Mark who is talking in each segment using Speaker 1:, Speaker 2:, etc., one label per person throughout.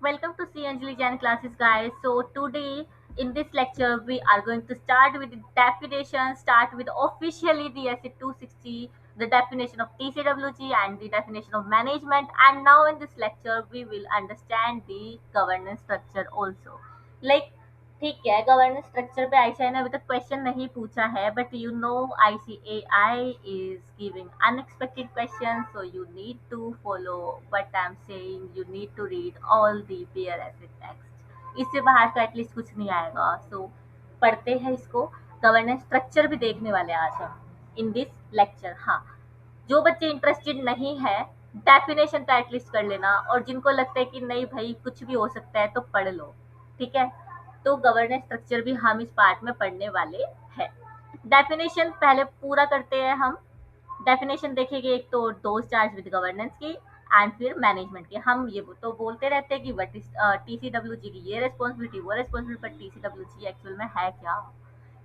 Speaker 1: Welcome to C Anjali Jain classes, guys. So today in this lecture we are going to start with the definition. Start with officially the SC 260, the definition of TCWG and the definition of management. And now in this lecture we will understand the governance structure also. Like ठीक है, governance structure पे आयशा ने अभी तक question नहीं पूछा है, but you know ICAI is giving unexpected question, so you need to follow what I am saying, you need to read all the pair as text. इससे बाहर का एटलीस्ट कुछ नहीं आएगा। सो पढ़ते हैं इसको। गवर्नेंस स्ट्रक्चर भी देखने वाले हैं आज हम इन दिस लेक्चर। हाँ, जो बच्चे इंटरेस्टेड नहीं है डेफिनेशन तो एटलीस्ट कर लेना, और जिनको लगता है कि नहीं भाई कुछ भी हो सकता है तो पढ़ लो, ठीक है। तो गवर्नेंस स्ट्रक्चर भी हम इस पार्ट में पढ़ने वाले हैं। डेफिनेशन पहले पूरा करते हैं हम। डेफिनेशन देखेंगे, एक तो दो चार्ज विद गवर्नेंस की एंड फिर मैनेजमेंट की। हम ये तो बोलते रहते हैं कि व्हाट इज TCWG की ये रेस्पॉन्सिबिलिटी वो रेस्पॉन्सिबिलिटी, पर TCWG एक्चुअल में है क्या?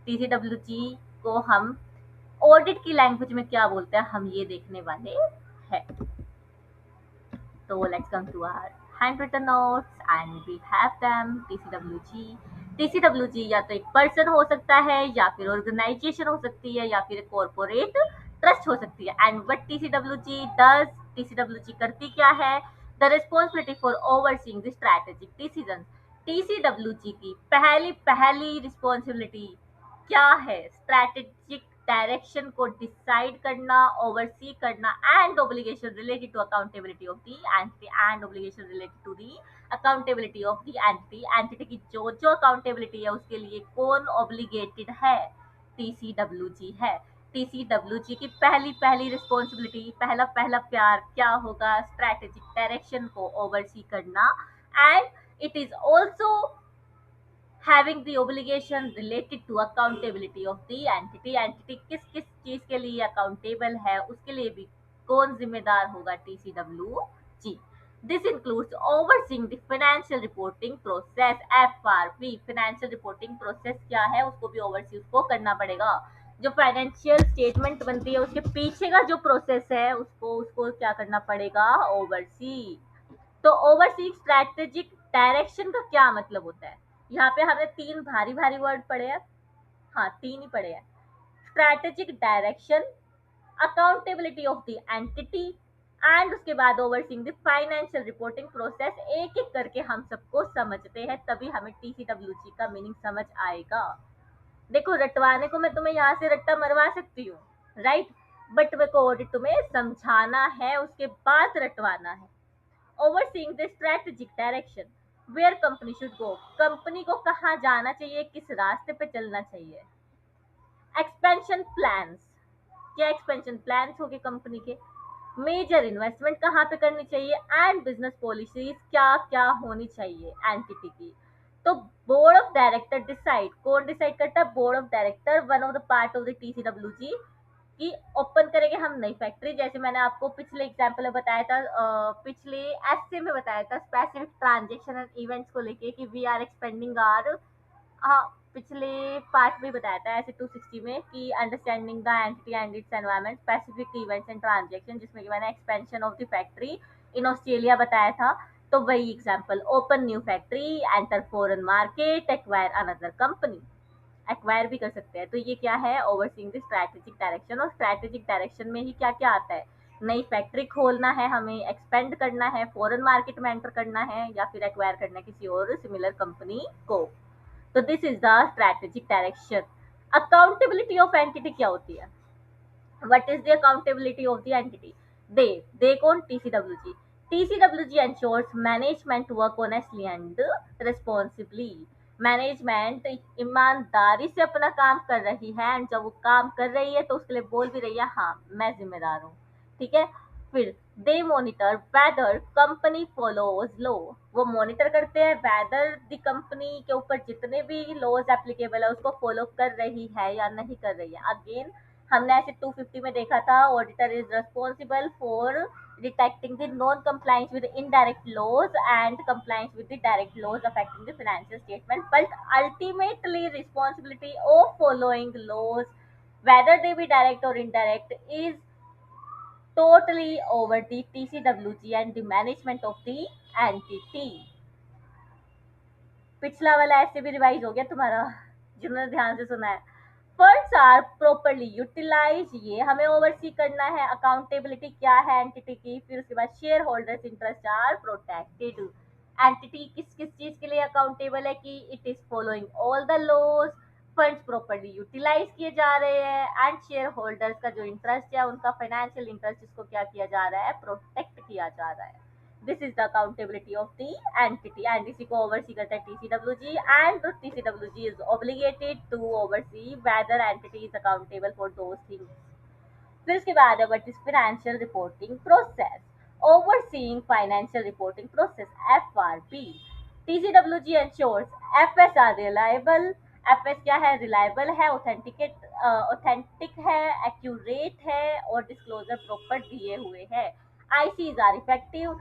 Speaker 1: TCWG को हम ऑडिट की लैंग्वेज में क्या बोलते हैं, हम ये देखने वाले हैं। तो let's come to our handwritten notes and we have them. TCWG, TCWG या तो एक पर्सन हो सकता है, या फिर ऑर्गेनाइजेशन हो सकती है, या फिर कॉर्पोरेट ट्रस्ट हो सकती है। And what TCWG does, TCWG करती क्या है? The responsibility for overseeing the strategic decision. TCWG की पहली पहली रिस्पॉन्सिबिलिटी क्या है? स्ट्रैटेजिक डायरेक्शन को डिसाइड करना, ओवरसी करना, and obligation related to accountability of the entity, and obligation related to the accountability of the entity. Entity की जो जो अकाउंटेबिलिटी है उसके लिए कौन ऑब्लिगेटेड है? TCWG है। TCWG की पहली पहली रिस्पॉन्सिबिलिटी, पहला पहला प्यार क्या होगा? स्ट्रैटेजिक डायरेक्शन को ओवरसी करना, and it is also having the obligation related to accountability of the entity। entity किस किस चीज के लिए अकाउंटेबल है उसके लिए भी कौन जिम्मेदार होगा? TCWG। This includes overseeing the financial reporting process. FRP financial reporting process क्या है उसको भी ओवरसी उसको करना पड़ेगा। जो फाइनेंशियल स्टेटमेंट बनती है उसके पीछे का जो प्रोसेस है उसको उसको क्या करना पड़ेगा? ओवरसी। तो ओवरसी स्ट्रैटेजिक डायरेक्शन का क्या मतलब होता है? यहाँ पे हमने तीन भारी भारी वर्ड पढ़े हैं। हाँ, तीन ही पढ़े हैं। Strategic direction, accountability of the entity, and उसके बाद overseeing the financial reporting process. एक एक करके हम सबको समझते हैं, तभी हमें TCWG का मीनिंग समझ आएगा। देखो, रटवाने को मैं तुम्हें यहाँ से रट्टा मरवा सकती हूँ, राइट, बट मेरे को ऑडिट तुम्हें समझाना है, उसके बाद रटवाना है। Overseeing the strategic direction where company should go. Company को कहाँ जाना चाहिए, किस रास्ते पे चलना चाहिए। एक्सपेंशन प्लान्स, क्या एक्सपेंशन प्लान्स होंगे कंपनी के। मेजर इन्वेस्टमेंट कहाँ पे करनी चाहिए, एंड बिजनेस पॉलिसीज क्या क्या होनी चाहिए एंटिटी की। तो बोर्ड ऑफ डायरेक्टर डिसाइड, कौन डिसाइड करता है? Board of director, one of the part of the TCWG कि ओपन करेंगे हम नई फैक्ट्री। जैसे मैंने आपको पिछले एग्जाम्पल में बताया था, पिछले एस्से में बताया था स्पेसिफिक ट्रांजेक्शन एंड इवेंट्स को लेके कि वी आर एक्सपेंडिंग आर। हाँ, पिछले पार्ट में बताया था ऐसे 260 में कि understanding the entity and it's environment, specific events and transaction, जिसमें कि मैंने expansion of the factory in Australia बताया था। तो वही example, open new factory, enter foreign market, acquire another company. Acquire भी कर सकते हैं। तो ये क्या है? Overseeing the strategic direction. और स्ट्रैटेजिक डायरेक्शन में ही क्या क्या आता है? नई फैक्ट्री खोलना है हमें, एक्सपेंड करना है, फॉरेन मार्केट में एंटर करना है, या फिर एक्वायर करना है किसी और सिमिलर कंपनी को। तो this is the strategic direction. Accountability of entity क्या होती है? What is the accountability of the entity? They कौन? TCWG। TCWG ensures management work honestly and responsibly। Management ईमानदारी से अपना काम कर रही है, एंड जब वो काम कर रही है तो उसके लिए बोल भी रही है हाँ मैं जिम्मेदार हूँ, ठीक है। फिर they monitor whether company follows law. वो मॉनिटर करते हैं वेदर द कंपनी के ऊपर जितने भी लॉज एप्लीकेबल है उसको फॉलो कर रही है या नहीं कर रही है। अगेन हमने ऐसे 250 में देखा था, auditor is responsible for detecting the non compliance with indirect laws and compliance with the direct laws affecting the financial statement, but ultimately responsibility of following laws whether they be direct or indirect is totally over the TCWG and the management of the entity। पिछला वाला ऐसे भी revise हो गया तुम्हारा, जिन्होंने ध्यान से सुना है। फंड्स आर प्रॉपरली यूटिलाइज, ये हमें ओवरसी करना है। अकाउंटेबिलिटी क्या है एंटिटी की, फिर उसके बाद share holders interest are protected. Entity किस किस चीज के लिए अकाउंटेबल है कि it is following all the laws, funds properly utilise किए जा रहे हैं, एंड शेयर होल्डर्स का जो इंटरेस्ट है, उनका फाइनेंशियल इंटरेस्ट, इसको क्या किया जा रहा है, प्रोटेक्ट किया जा रहा है। This is the accountability of the entity, and इसी को ओवरसी करता है TCWG, and TCWG is obligated to oversee whether entity is accountable for those things. फिर उसके बाद है what is financial reporting process, overseeing financial reporting process, FRP. TCWG ensures FS are reliable, FS क्या है, reliable है, authentic है, accurate है, और डिस्क्लोजर प्रॉपर दिए हुए हैं। आईसीज आर इफेक्टिव,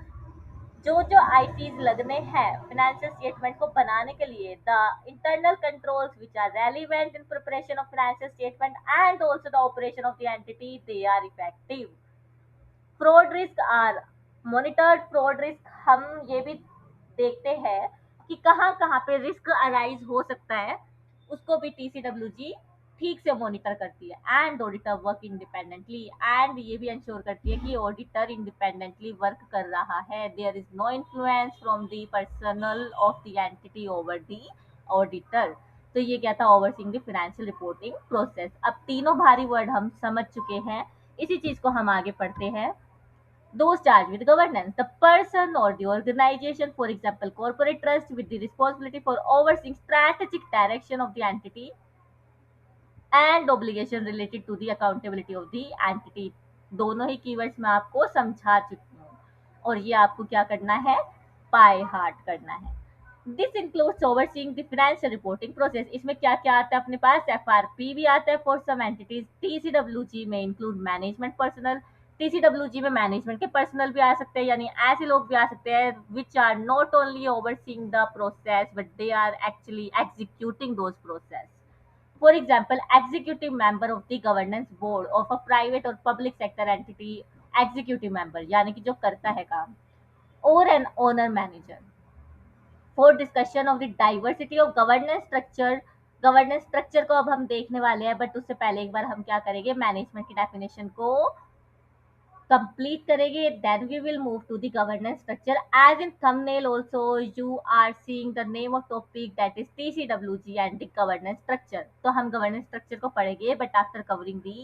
Speaker 1: जो आईसीज लगने हैं फाइनेंशियल स्टेटमेंट को बनाने के लिए, the internal controls which are relevant in preparation of financial statement and also the operation of the entity, they are effective. Fraud risk are monitored, fraud risk हम ये भी देखते हैं कि कहाँ कहाँ पे रिस्क अराइज हो सकता है, उसको भी टीसीडब्ल्यूजी ठीक से मॉनिटर करती है। And auditor work independently, and ये भी इंश्योर करती है कि ऑडिटर इंडिपेंडेंटली वर्क कर रहा है, there is no influence from the personal of the entity over the auditor. तो ये क्या था, overseeing the financial reporting process. अब तीनों भारी वर्ड हम समझ चुके हैं, इसी चीज को हम आगे पढ़ते हैं। Those charged with governance, the person or the organization, for example, corporate trust, with the responsibility for overseeing strategic direction of the entity and obligation related to the accountability of the entity। दोनों ही keywords मैं आपको समझा चुकी हूँ, और ये आपको क्या करना है, बाय हार्ट करना है। This includes overseeing the financial reporting process, इसमें क्या क्या आता है अपने पास, एफआरपी भी आता है फॉर सम एंटिटीज, टीसीडब्ल्यूजी में इंक्लूड मैनेजमेंट पर्सनल, टीसीडब्ल्यूजी में मैनेजमेंट के पर्सनल भी आ सकते हैं, यानी ऐसे लोग भी आ सकते हैं which are not only overseeing the process but they are actually executing those process. For example, executive member of the governance board of a private or public sector entity, executive member यानी कि जो करता है काम, or an owner manager। For discussion of the diversity of governance structure, governance structure को अब हम देखने वाले हैं, बट उससे पहले एक बार हम क्या करेंगे, मैनेजमेंट की डेफिनेशन को कंप्लीट करेंगे, then we will move to the governance structure. As in thumbnail also you are seeing the name of topic that is TCWG and the governance structure. तो हम गवर्नेंस स्ट्रक्चर को पढ़ेंगे but after covering the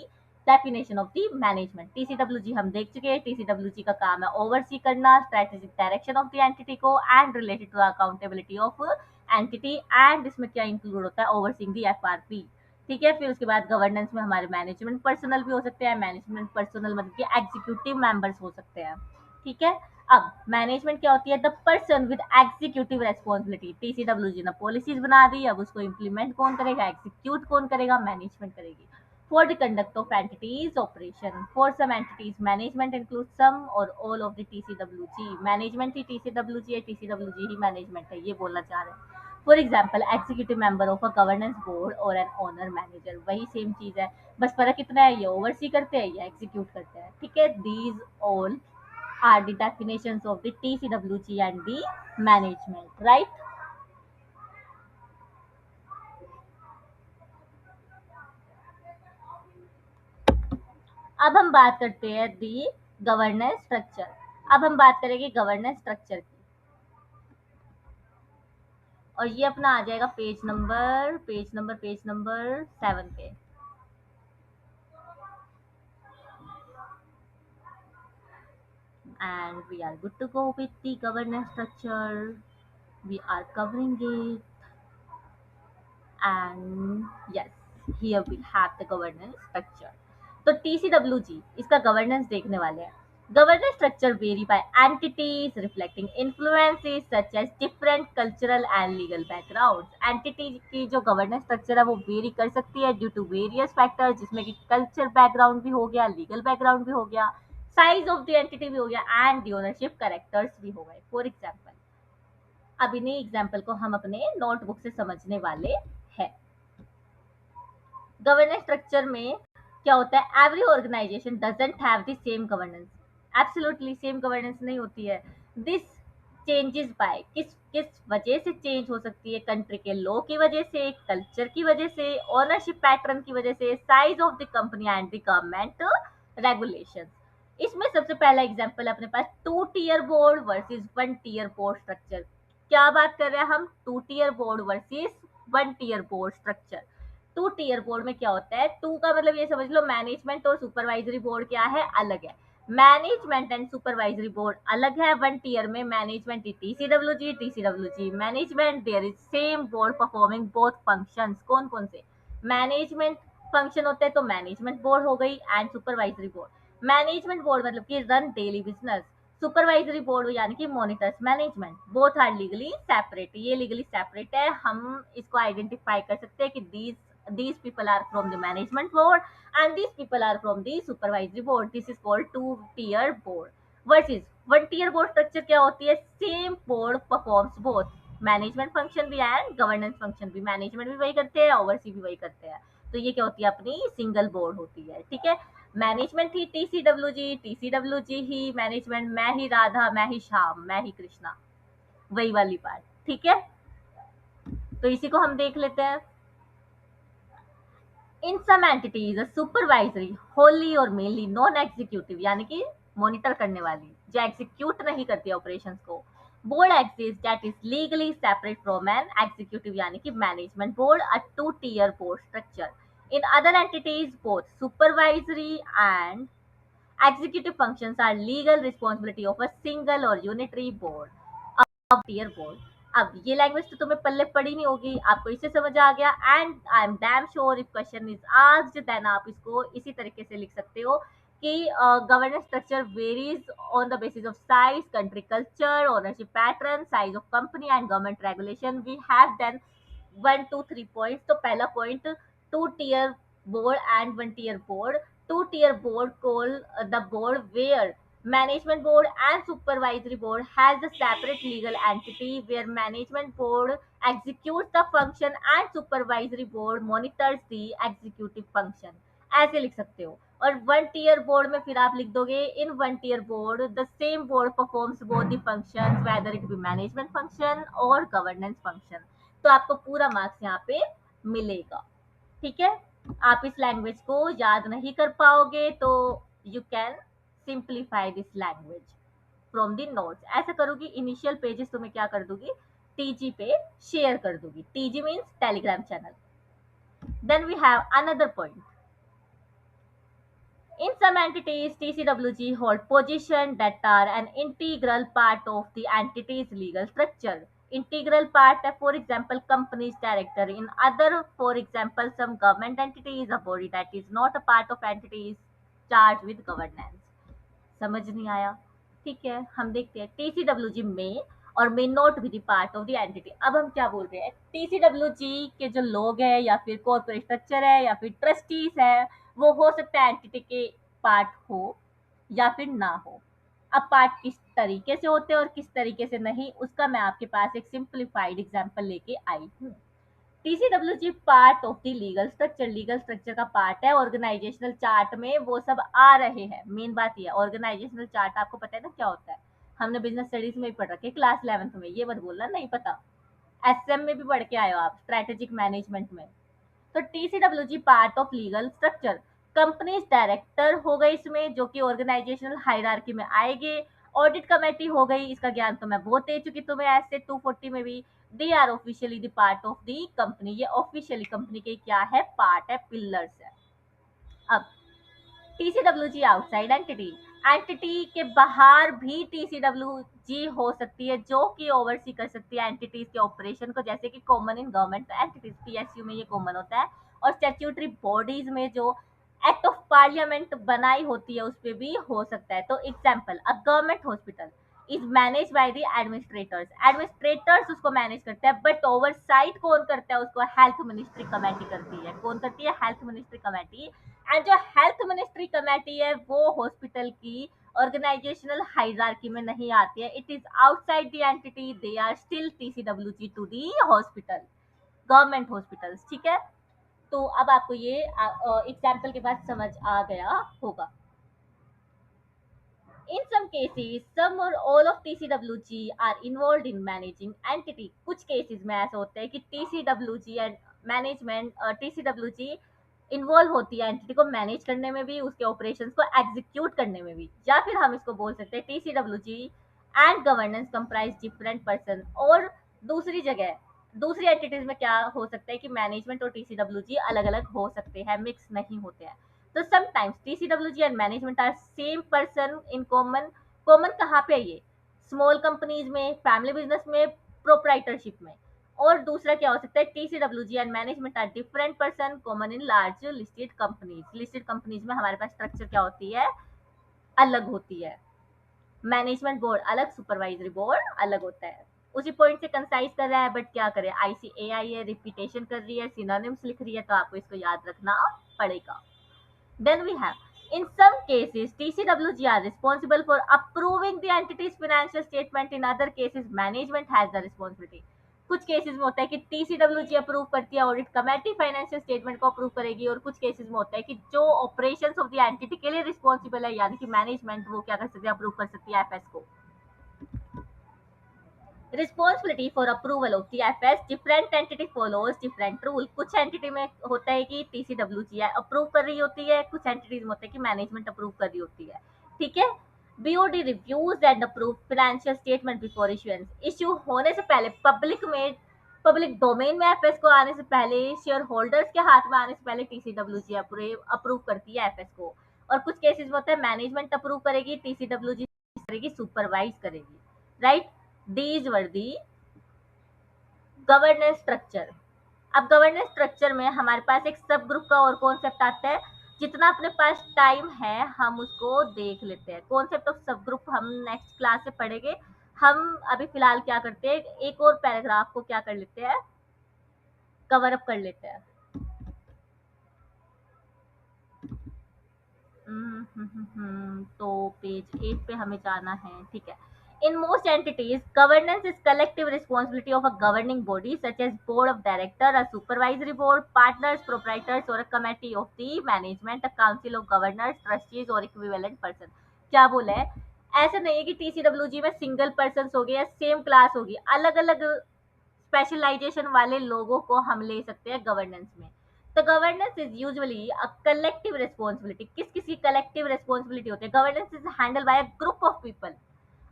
Speaker 1: definition of the management. TCWG हम देख चुके हैं, TCWG का काम है ओवरसी करना strategic direction of the entity को and related to accountability of entity, and इसमें क्या इंक्लूड होता है, ओवरसीइंग द एफआरपी। ठीक है, फिर उसके बाद गवर्नेंस में हमारे मैनेजमेंट पर्सनल भी हो सकते हैं, मैनेजमेंट पर्सनल मतलब कि एग्जीक्यूटिव मेंबर्स हो सकते हैं। ठीक है, अब मैनेजमेंट क्या होती है, the person with executive responsibility. TCWG ने पॉलिसीज बना दी, अब उसको इम्प्लीमेंट कौन करेगा, एग्जीक्यूट कौन करेगा, मैनेजमेंट करेगी। For the conduct of entities operation, for some entities management include some और all of the TCWG, management ही टीसीडब्ल्यूजी है, टीसीडब्ल्यूजी ही मैनेजमेंट है, ये बोलना चाह रहे हैं। For example executive member of a governance board और एन ओनर मैनेजर, वही सेम चीज है, बस फर्क कितना है, ये ओवरसी करते हैं या एग्जीक्यूट करते हैं। ठीक है, these all are the definitions of the TCWG and the management, right. अब हम बात करते हैं दी गवर्नेंस स्ट्रक्चर। अब हम बात करेंगे गवर्नेंस स्ट्रक्चर की, और ये अपना आ जाएगा पेज नंबर 7 पे। And we are good to go with the governance structure. We are covering it, and yes, here we have the governance structure. तो TCWG इसका गवर्नेंस देखने वाले हैं। Governance structure vary by entities reflecting influences such as different cultural and legal backgrounds. Entity की जो governance structure है वो very कर सकती है ड्यू टू वेरियस फैक्टर्स, जिसमें कि कल्चर बैकग्राउंड भी हो गया, लीगल बैकग्राउंड भी हो गया, साइज ऑफ द एंटिटी भी हो गया, एंड द ओनरशिप कैरेक्टर्स भी हो गए। फॉर एग्जाम्पल, अब इन्हीं एग्जाम्पल को हम अपने नोटबुक से समझने वाले हैं। गवर्नेंस स्ट्रक्चर में क्या होता है, every organisation doesn't have the same governance, absolutely same governance नहीं होती है। दिस चेंजेस बाय, किस किस वजह से चेंज हो सकती है? कंट्री के लॉ की वजह से, कल्चर की वजह से, ओनरशिप पैटर्न की वजह से, size of the company and the government regulation. इसमें सबसे पहला एग्जांपल अपने पास two tier board versus one tier board structure. क्या बात कर रहे हैं हम? Two tier board versus one tier board structure. Two tier board में क्या होता है? टू का मतलब ये समझ लो मैनेजमेंट और सुपरवाइजरी बोर्ड क्या है, अलग है। मैनेजमेंट एंड सुपरवाइजरी बोर्ड अलग है। वन टीयर में management TCWG management, there is same board performing both functions. कौन कौन से मैनेजमेंट फंक्शन होते हैं? तो मैनेजमेंट बोर्ड हो गई and supervisory board. Management board मतलब कि run daily business, supervisory board यानी कि monitors management. Both are legally separate, ये लीगली सेपरेट है। हम इसको आइडेंटिफाई कर सकते हैं कि these people are from the management board and these people are from the supervisory board. This is called two tier board versus one tier board structure। क्या होती है? Same board performs both management function भी and governance function भी। Management भी वही करते हैं, oversee भी वही करते हैं। तो ये क्या होती है? अपनी सिंगल बोर्ड होती है। ठीक है, मैनेजमेंट ही टीसीडब्ल्यूजी ही मैनेजमेंट, मैं ही राधा, मैं ही श्याम, मैं ही कृष्णा, वही वाली बात। ठीक है, तो इसी को हम देख लेते हैं। इन सम एंटिटीज सुपरवाइजरी होली और मेनली नॉन एग्जीक्यूटिव यानी कि मॉनिटर करने वाली, जो एग्जीक्यूट नहीं करती ऑपरेशंस को। Board exist that is legally separate from an executive यानी कि management board, a two tier board structure. In other entities both supervisory and executive functions are legal responsibility of a single or unitary board, अब tier board. अब ये language तो तुम्हें पल्ले पड़ी नहीं होगी, आपको इससे समझ आ गया। And I am damn sure if question is asked then आप इसको इसी तरीके से लिख सकते हो कि governance structure varies on the basis of size, country culture, ownership pattern, size of company and government regulation. We have then 1 2 3 points. तो पहला point, two tier board and one tier board. Two tier board call the board where management board and supervisory board has a separate legal entity where management board executes the function and supervisory board monitors the executive function। ऐसे लिख सकते हो। और one tier board में फिर आप लिख दोगे in one tier board the same board performs both the functions whether it be management function और गवर्नेंस फंक्शन। तो आपको पूरा मार्क्स यहाँ पे मिलेगा। ठीक है, आप इस लैंग्वेज को याद नहीं कर पाओगे तो you can simplify this language from the notes. ऐसा करूंगी, इनिशियल पेजेस तुम्हें क्या कर दूंगी? टीजी पे शेयर कर दूंगी। TG means Telegram channel. Then we have another point. In some entities, TCWG hold positions that are an integral part of the entity's legal structure. Integral part, for example, company's director. In other, for example, some government entity is a body that is not a part of entities charged with governance। समझ नहीं आया? ठीक है, हम देखते हैं TCWG में और may not be the part of the entity. अब हम क्या बोल रहे हैं? टीसीडब्ल्यूजी के जो लोग हैं या फिर कॉर्पोरेट स्ट्रक्चर है या फिर ट्रस्टीज है, वो हो सकता है एंटिटी के पार्ट हो या फिर ना हो। अब पार्ट किस तरीके से होते हैं और किस तरीके से नहीं, उसका मैं आपके पास एक सिंप्लीफाइड एग्जांपल लेके आई हूँ। TCWG part of the legal structure, legal structure का पार्ट है। ऑर्गेनाइजेशनल चार्ट में वो सब आ रहे हैं। मेन बात ये है, ऑर्गेनाइजेशनल चार्ट आपको पता है ना क्या होता है? हमने बिजनेस स्टडीज में भी पढ़ रखे, क्लास 11th में। ये मत बोलना नहीं पता, एसएम में भी पढ़ के आए हो आप, स्ट्रेटेजिक मैनेजमेंट में। तो TCWG part of legal structure. Companies director हो गई इसमें, जो कि ऑर्गेनाइजेशनल हायरार्की में आएंगे। ऑडिट कमेटी हो गई, इसका ज्ञान तो मैं बहुत दे चुकी तुम्हें ऐसे 240 में भी। They are officially the part of the company, ये ऑफिशियली कंपनी के क्या है? पार्ट है, पिलर्स है। अब टीसीडब्ल्यूजी आउटसाइड एंटिटी, एंटिटी के बाहर भी टीसीडब्ल्यूजी हो सकती है जो कि ओवरसी कर सकती है एंटिटीज के ऑपरेशन को, जैसे कि common in government entities, PSU में ये कॉमन होता है। और स्टैट्यूटरी बॉडीज में जो एक्ट ऑफ पार्लियामेंट बनाई होती है उस पर भी हो सकता है। तो example, a government hospital is manage by the administrators, administrators उसको मैनेज करते हैं, बट ओवरसाइट कौन करता है? उसको हेल्थ मिनिस्ट्री कमेटी करती है। कौन करती है? Health ministry committee. एंड जो हेल्थ मिनिस्ट्री कमेटी है वो हॉस्पिटल की ऑर्गेनाइजेशनल हायरार्की में नहीं आती है। It is outside the entity, they are still TCWG to the hospital, government hospitals. ठीक है, तो अब आपको ये एग्जाम्पल के बाद समझ आ गया होगा। In some cases, some or all of TCWG are involved in managing entity. कुछ केसेस में ऐसा होता है कि TCWG and management TCWG involve होती है एंटिटी को मैनेज करने में भी, उसके ऑपरेशंस को एग्जीक्यूट करने में भी, या फिर हम इसको बोल सकते हैं TCWG and governance comprise different person. और दूसरी जगह दूसरी एंटिटीज में क्या हो सकता है कि मैनेजमेंट और TCWG अलग अलग हो सकते हैं, मिक्स नहीं होते हैं। तो sometimes TCWG and management are same person in common. Common कहाँ पे है ये? स्मॉल कंपनीज में, फैमिली बिजनेस में, प्रोप्राइटरशिप में। और दूसरा क्या हो सकता है, TCWG and management are different person common in large listed companies. Listed companies में हमारे पास स्ट्रक्चर क्या होती है, अलग होती है। मैनेजमेंट बोर्ड अलग, सुपरवाइजरी बोर्ड अलग होता है। उसी पॉइंट से कंसाइज कर रहा है, बट क्या करे, ICAI है, रिपीटेशन कर रही है, सिनोनिम्स लिख रही है, तो आपको इसको याद रखना पड़ेगा। Then we have, in some cases, TCWG are responsible for approving the entity's financial statement. In other cases, management has the responsibility. कुछ केसेस में होता है कि TCWG अप्रूव करती है, ऑडिट कमेटी फाइनेंशियल स्टेटमेंट को अप्रूव करेगी। और कुछ केसेस में होता है कि जो ऑपरेशंस ऑफ द एंटिटी के लिए रिस्पॉन्सिबल है, यानी कि मैनेजमेंट, वो क्या कर सकती है, अप्रूव कर सकती है FS को। Responsibility for approval of the FS, different entity follows different rule. कुछ एंटिटी में होता है कि TCWG अप्रूव कर रही होती है, कुछ एंटिटीज में होता है कि मैनेजमेंट अप्रूव कर रही होती है। ठीक है। BOD reviews and approve financial statement before issuance. Issue होने से पहले, पब्लिक डोमेन में एफएस को आने से पहले, शेयर होल्डर्स के हाथ में आने से पहले TCWG अप्रूव करती है एफएस को। और कुछ केसेस में होता है मैनेजमेंट अप्रूव करेगी, TCWG करेगी, सुपरवाइज करेगी। Right. These were the governance structure. अब गवर्नेंस स्ट्रक्चर में हमारे पास एक सब ग्रुप का और कॉन्सेप्ट आता है। जितना अपने पास टाइम है हम उसको देख लेते हैं। कॉन्सेप्ट ऑफ सब ग्रुप हम नेक्स्ट क्लास से पढ़ेंगे। हम अभी फिलहाल क्या करते हैं, एक और पैराग्राफ को क्या कर लेते हैं, कवर अप कर लेते हैं। तो पेज 8 पे हमें जाना है। ठीक है। In most entities, governance is collective responsibility of a governing body such as board of director, a supervisory board, partners, proprietors, or a committee of the management, a council of governors, trustees or equivalent person। क्या बोला है? ऐसा नहीं है कि TCWG में single person होगी या सेम क्लास होगी, अलग अलग स्पेशलाइजेशन वाले लोगों को हम ले सकते हैं गवर्नेंस में। तो governance is usually a collective responsibility. किस किस की कलेक्टिव रिस्पॉन्सिबिलिटी होती है? Governance is handle bye a group of people.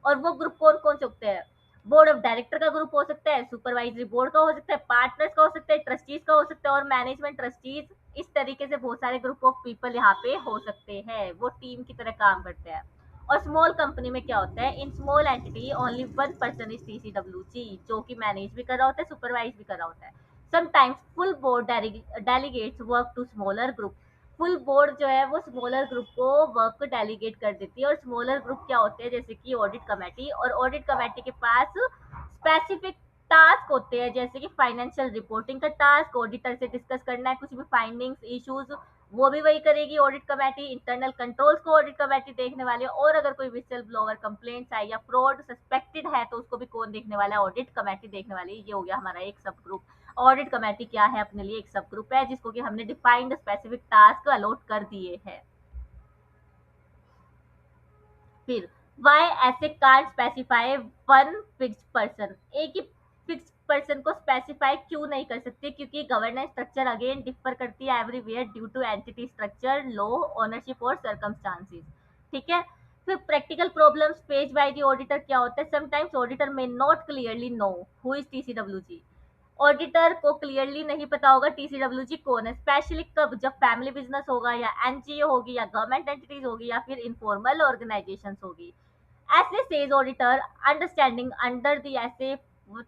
Speaker 1: और वो ग्रुप कौन कौन से होते हैं? बोर्ड ऑफ डायरेक्टर का ग्रुप हो सकता है, सुपरवाइजरी बोर्ड का हो सकता है, पार्टनर्स का हो सकता है, ट्रस्टीज का हो सकता है, और मैनेजमेंट ट्रस्टीज। इस तरीके से बहुत सारे ग्रुप ऑफ पीपल यहाँ पे हो सकते हैं, वो टीम की तरह काम करते हैं। और स्मॉल कंपनी में क्या होता है, in small entity only one person is TCWG, जो कि मैनेज भी कर रहा होता है, सुपरवाइज भी कर रहा होता है। Sometimes full board delegates work to smaller group. Full board जो है वो स्मॉलर ग्रुप को वर्क डेलीगेट कर देती है। और स्मॉलर ग्रुप क्या होते हैं, जैसे कि ऑडिट कमेटी, और ऑडिट कमेटी के पास स्पेसिफिक टास्क होते हैं, जैसे कि फाइनेंशियल रिपोर्टिंग का टास्क, ऑडिटर से डिस्कस करना है कुछ भी फाइंडिंग्स, इश्यूज, वो भी वही करेगी ऑडिट कमेटी। इंटरनल कंट्रोल्स को ऑडिट कमेटी देखने वाली है। और अगर कोई विसल ब्लोअर कंप्लेंट्स आई या फ्रॉड सस्पेक्टेड है तो उसको भी कौन देखने वाला है, ऑडिट कमेटी देखने वाली है। ये हो गया हमारा एक सब ग्रुप। ऑडिट कमेटी क्या है, अपने लिए एक सब ग्रुप है जिसको कि हमने डिफाइंड स्पेसिफिक टास्क अलॉट कर दिए हैं। फिर वाई ऐसे can't specify one fixed person. एक ही फिक्स्ड पर्सन को स्पेसिफाई क्यों नहीं कर सकते? क्योंकि गवर्नेंस स्ट्रक्चर अगेन डिफर करती है everywhere due to entity structure, law, ownership और सर्कमस्टांसेस। ठीक है। फिर practical problems faced by the auditor क्या होता है? Sometimes auditor may not clearly know who is TCWG। Auditor को क्लियरली नहीं पता होगा TCWG कौन है, स्पेशली कब, जब फैमिली बिजनेस होगा, या NGO होगी, या गवर्नमेंट एंटिटीज होगी, या फिर इनफॉर्मल ऑर्गेनाइजेशन होगी। ऐसे says auditor understanding under the ऐसे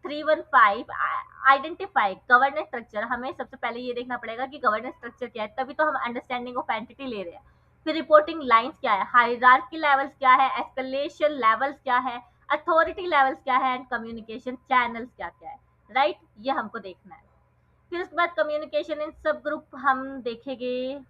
Speaker 1: 315 आइडेंटिफाई गवर्नेंस स्ट्रक्चर। हमें सबसे पहले ये देखना पड़ेगा कि गवर्नेंस स्ट्रक्चर क्या है, तभी तो हम अंडरस्टैंडिंग ऑफ एंटिटी ले रहे हैं। फिर रिपोर्टिंग लाइंस क्या है, हायरार्की लेवल्स क्या है, एस्केलेशन लेवल्स क्या है, अथॉरिटी लेवल्स क्या है, एंड कम्युनिकेशन चैनल्स क्या क्या है। राइट, ये हमको देखना है। फिर उसके बाद कम्युनिकेशन इन सब ग्रुप हम देखेंगे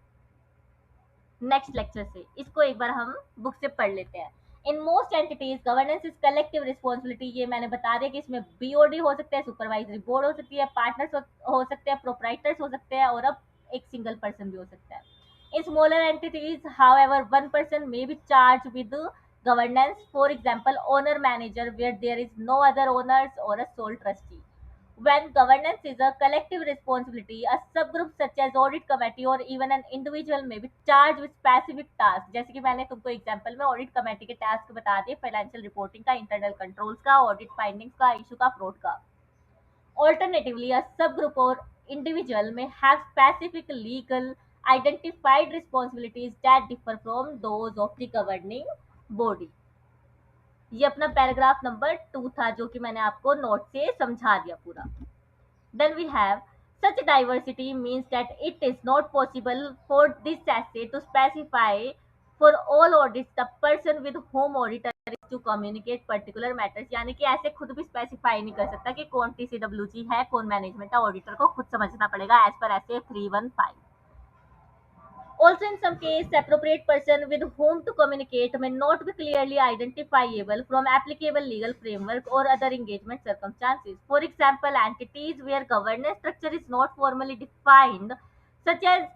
Speaker 1: नेक्स्ट लेक्चर से। इसको एक बार हम बुक से पढ़ लेते हैं। In most entities governance is collective responsibility. ये मैंने बता दिया कि इसमें BOD हो सकता है, सुपरवाइजरी बोर्ड हो सकती है, पार्टनर्स हो सकते हैं, प्रोप्राइटर्स हो सकते हैं, और अब एक सिंगल पर्सन भी हो सकता है। In smaller entities however one person may be charge with Governance, for example, owner manager, where there is no other owners or a sole trustee. When governance is a collective responsibility, a subgroup such as audit committee or even an individual may be charged with specific tasks. जैसे कि मैंने तुमको example में audit committee के task बता दिए, financial reporting का, internal controls का, ऑडिट फाइंडिंग्स का, इशू का, फ्रॉड का. Alternatively, a subgroup or individual may have specific legal identified responsibilities that differ from those of the governing body. ये अपना पैराग्राफ नंबर 2 था जो कि मैंने आपको नोट से समझा दिया पूरा. Then we have such diversity means that it is not possible for this essay to specify for all audits the person with whom auditor is to communicate particular matters. यानी कि ऐसे खुद भी स्पेसिफाई नहीं कर सकता कि कौन टीसीडब्ल्यूजी है, कौन मैनेजमेंट है. ऑडिटर को खुद समझना पड़ेगा एज पर ऐसे 315. Also, in some cases, appropriate person with whom to communicate may not be clearly identifiable from applicable legal framework or other engagement circumstances. For example, entities where governance structure is not formally defined, such as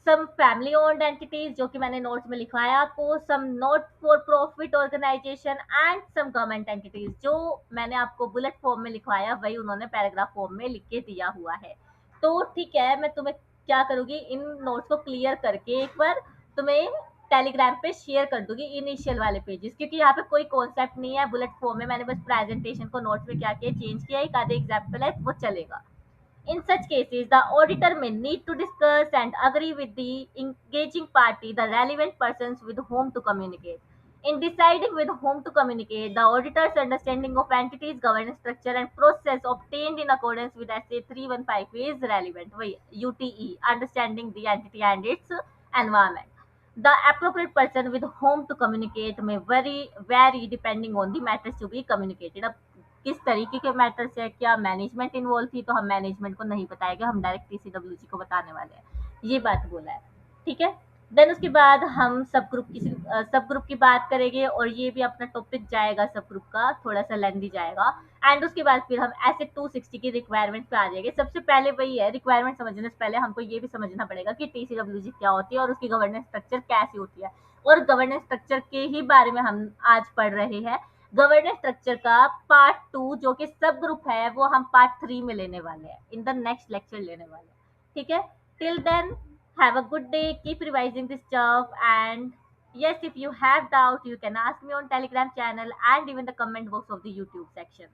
Speaker 1: some family owned entities जो कि मैंने notes में लिखवाया आपको, some not for profit organization and some government entities जो मैंने आपको bullet form में लिखवाया वही उन्होंने पैराग्राफ फॉर्म में लिख के दिया हुआ है. तो ठीक है, मैं तुम्हें क्या करूंगी, इन नोट्स को क्लियर करके एक बार तुम्हें टेलीग्राम पे शेयर कर दूंगी इनिशियल वाले पेजेस, क्योंकि यहाँ पे कोई कॉन्सेप्ट नहीं है बुलेट फॉर्म में. मैंने बस प्रेजेंटेशन को नोट्स में क्या किया, चेंज किया, एक आधे एग्जाम्पल है वो चलेगा. In such cases, the auditor may need to discuss and agree with the engaging party, the relevant persons with whom to communicate. In deciding with whom to communicate, the auditor's understanding of entities, governance structure, and process obtained in accordance with SA 315 is relevant. वही UTE, understanding the entity and its environment. The appropriate person with whom to communicate may vary depending on the matters to be communicated. अब किस तरीके के matters है, क्या management involve थी तो हम मैनेजमेंट को नहीं बताएंगे, हम डायरेक्ट टीसीडब्ल्यूजी को बताने वाले हैं. ये बात बोला है. ठीक है. देन उसके बाद हम सब ग्रुप की बात करेंगे और ये भी अपना टॉपिक जाएगा सब ग्रुप का, थोड़ा सा लेंदी जाएगा. एंड उसके बाद फिर हम ऐसे 260 की रिक्वायरमेंट पे आ जाएंगे. सबसे पहले वही है, रिक्वायरमेंट समझने से पहले हमको ये भी समझना पड़ेगा कि टीसीडब्ल्यूजी क्या होती है और उसकी गवर्नेंस स्ट्रक्चर कैसी होती है. और गवर्नेंस स्ट्रक्चर के ही बारे में हम आज पढ़ रहे हैं. गवर्नेंस स्ट्रक्चर का पार्ट 2 जो कि सब ग्रुप है वो हम पार्ट 3 में लेने वाले हैं, इन द नेक्स्ट लेक्चर लेने वाले हैं. ठीक है. Till then have a good day, keep revising this stuff, and yes, if you have doubt you can ask me on telegram channel and even the comment box of the youtube section.